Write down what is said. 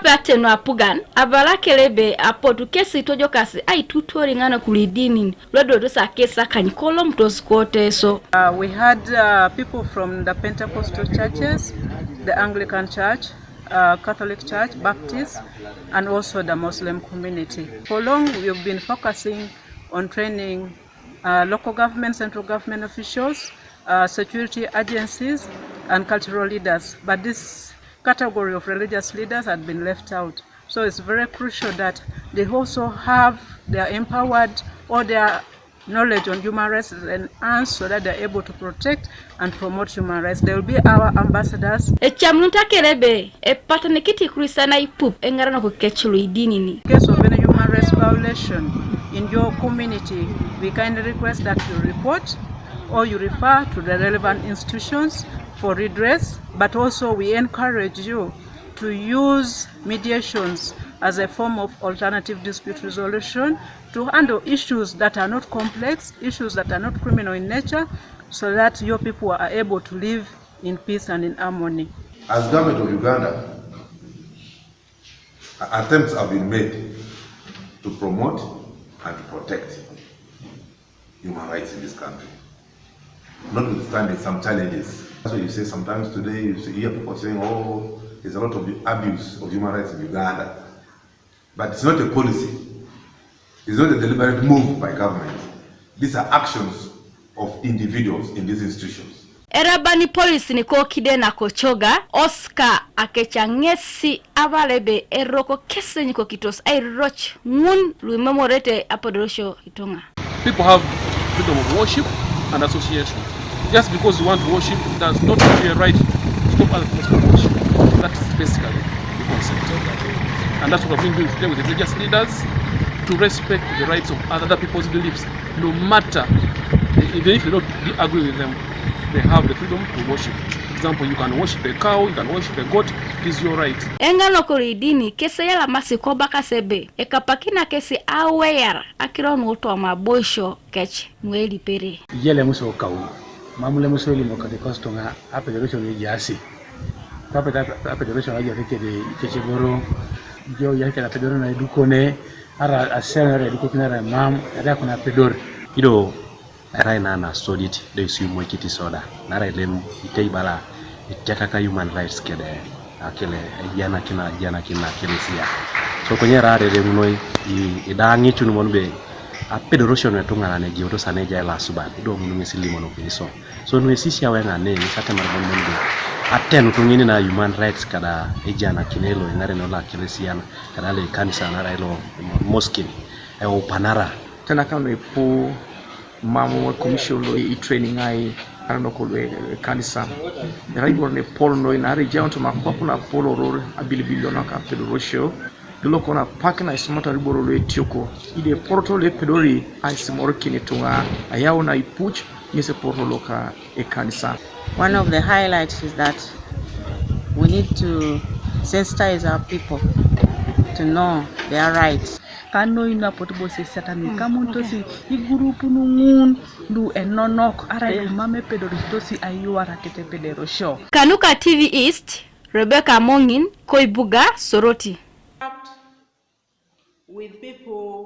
pate no apugan abala kelebe apotu kesi tojo kasi ai tutori ngana kulidini lodo to sa kesa kanyikolo mtoskote so we had people from the Pentecostal churches, the Anglican Church, Catholic Church, Baptist, and also the Muslim community. For long we've been focusing on training local government, central government officials, security agencies, and cultural leaders, but this category of religious leaders had been left out. So it's very crucial that they also have their empowered or their knowledge on human rights enhanced so that they're able to protect and promote human rights. They will be our ambassadors. Chamnunta kelebe patanekiti kurisana ipup engarana ko kechulu idini ni. In case of any human rights violation in your community, we kindly request that you report or you refer to the relevant institutions for redress, but also we encourage you to use mediations as a form of alternative dispute resolution to handle issues that are not complex, issues that are not criminal in nature, so that your people are able to live in peace and in harmony. As government of Uganda, attempts have been made to promote and to protect human rights in this country, notwithstanding some challenges. That's why you say sometimes today you hear people saying, oh, there's a lot of abuse of human rights in Uganda. But it's not a policy. It's not a deliberate move by government. These are actions of individuals in these institutions. Erabani police ni kokide na kochoga Oscar akechangesi avalebe eroko kese niko kitos ay roch ngun luimemorete apodosho itonga. People have freedom of worship and association. Just because you want to worship does not give you a right to stop other people from worship. That's basically the concept. And that's what we've been doing today with the religious leaders, to respect the rights of other people's beliefs, no matter, even if you don't agree with them, they have the freedom to worship. For example, you can worship a cow, you can worship a goat, it is your right. Engano koridini kese yala masiko baka sebe ekapakina kesi aware akironu oto amabosho kech mweli pere yele muso kawu mamule muso ili mokate kostonga apederosho ni jasi papeta apederosho aja fekede kechegoro jo yake la pedoro na edukone ara asena re edukokina ra mam ada kuna pedor ido rai na Soroti de su mo kiti soda na rai lem itei bala itaka ka human rights kede akele jana kina kelisia so kwenye rare de munoi idangi tunu monbe a pedorosho ne tungana ne jioto saneja la suban do munu misili mono piso so no sisi awenga ne sate marbon monde aten tungini na human rights kada ejana kinelo ngare no la kelisiana kada le kanisa na railo mosque e opanara tena kama ipo mamu commission lo i training ai arano ko le kanisa raibor ne polno ina rejanto makwapo na polo rore abilibilio na ka pedorosho dulo kona pakna ismata riboro lo etioko ide porto le pedori ai simoro kinitunga ayao na ipuch mise porto loka e kanisa. One of the highlights is that we need to sensitize our people to know their rights. Kano ina potubo se satami kamunto si igurupu nungun du enonok ara mame pedoristosi ayuara kete pederosho. Kanuka TV East, Rebecca Mongin, Idiini, Soroti. With people